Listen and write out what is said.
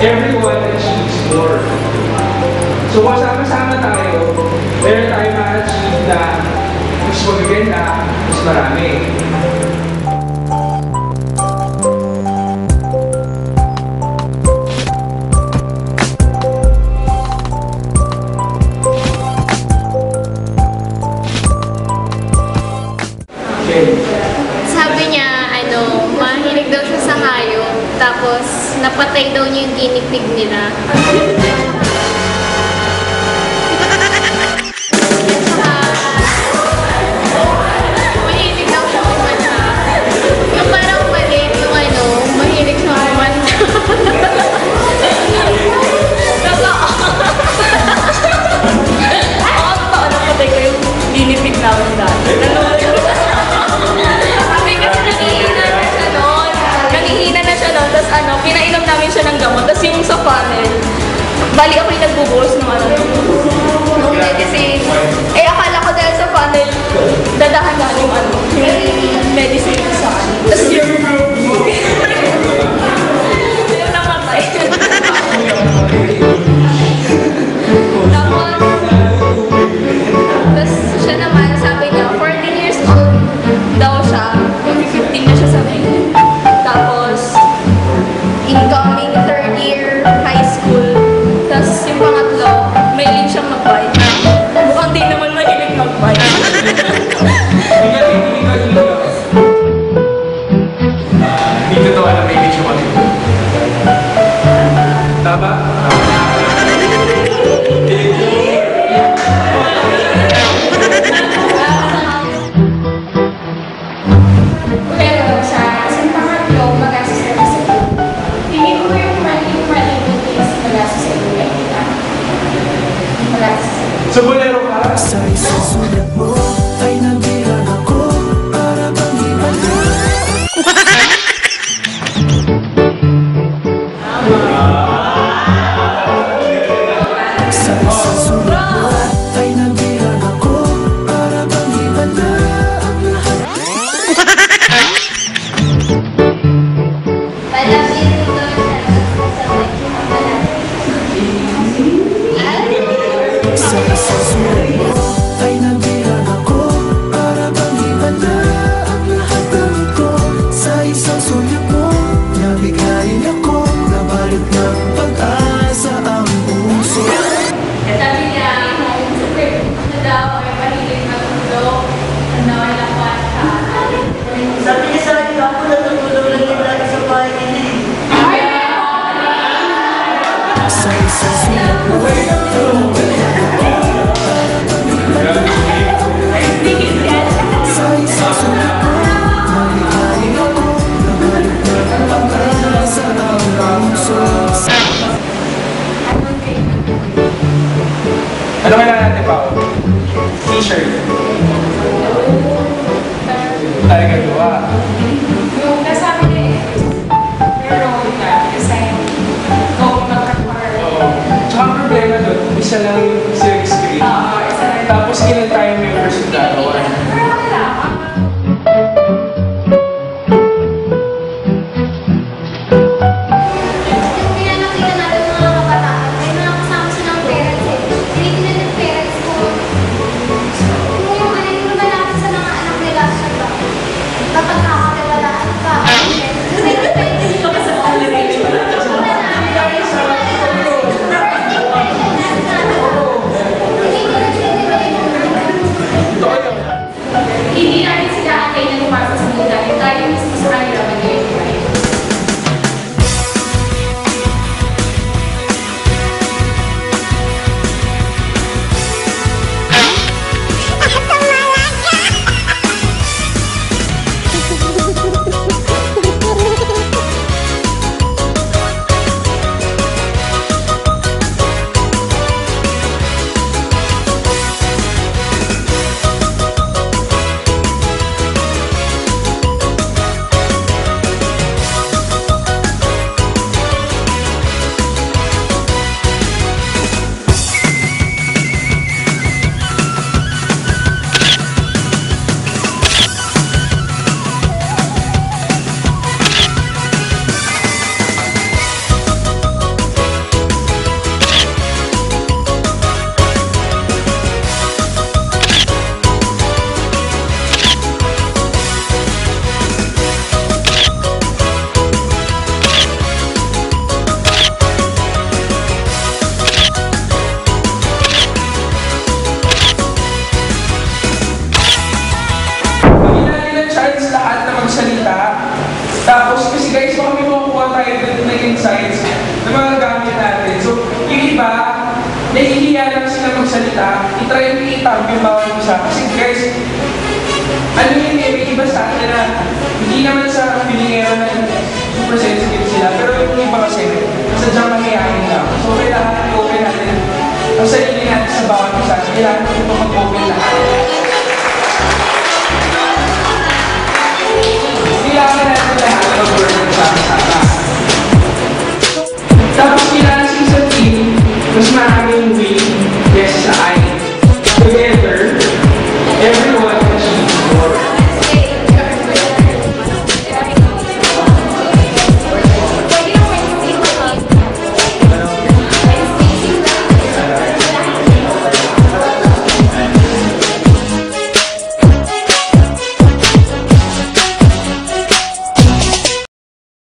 everyone achieves more. So kung sama-sama tayo, meron tayo ma-achieve na mas magaganda, mas marami. Sabi niya, mahilig daw siya sa hayop, tapos napatay daw niya yung guinea pig nila. Mahilig daw siya kumanta. Yung parang maliit yung mahilig siya kumanta. Ako totoo na patay ko yung guinea pig namin dati. Tapos pinainom namin siya ng gamot. Tapos yung sa funnel, bali ako yung nagbubuhos ng ng medicine. Eh, akala ko dahil sa funnel, dadahan na yung yung medicine sa akin. Tapos yung namatay. Tapos siya naman, sabi niya, 14 years old daw siya. 15 na siya sa ngayon. Tapos, incoming third year high school. Tapos yung pangatlo, mahilig siyang mag-bike. Mukhang di naman mahilig mag-bike. Hindi totoo na may medyo kami. Tama? Pero sa pangatlo, mag-assist na kasi. Tingin ko yung mali is mag-assist sa iyo. Mag-assist sa iyo. So, bolero ka? Sa isang sulat mo ay nabihan ako para bang ibala. Sa isang sulat mo ay nabihan ako para bang ibala ang lahat. Palapit ito sa Sa isang sulat mo ay nabihan ako para bang ibala ang lahat ng ito. Sa isang sulat mo nabigayin ako, nabalot ng pag-asa ang puso. sabi niya, daw ay mahilig matulog. Lapat ka. Sabi niya sa akin, ako natutulog lang yung lagi sa bahay niya. Sa isang sulat mo sa isang sulat mo nabigayin ako, nabalot ng pag-asa ang puso. Ano kailangan natin pa? T-shirt. Tayo gagawa. Yung nasabi niya pero kasi kung magkakar. Tsaka ang problema doon, isa lang yung silk screen. Tapos ilan tayo members yung gagawa. Yung pinanakita natin mga kabataan, may mga kasama silang parents eh. Tinitingnan ng parents ko. Kung yung yung malapit sa mga anak nila siya ba? Kapag nakakatiwalaan ka. Hindi ko na nahihiya lang sila magsalita, itry yung itamp yung bawat isa. Kasi guys, ano yun eh, may iba sa atin na hindi naman sa pilingero na super sensitive sila, pero yung iba kasi, sadyang mahihayin lang. So kailangan i-open natin ang sarili natin sa bawat isa. Kailangan natin ito mag-open lahat. Kailangan natin lahat mag-work sa sama. Tapos kailangan sa team, mas maraming win kesa sa I. Together, everyone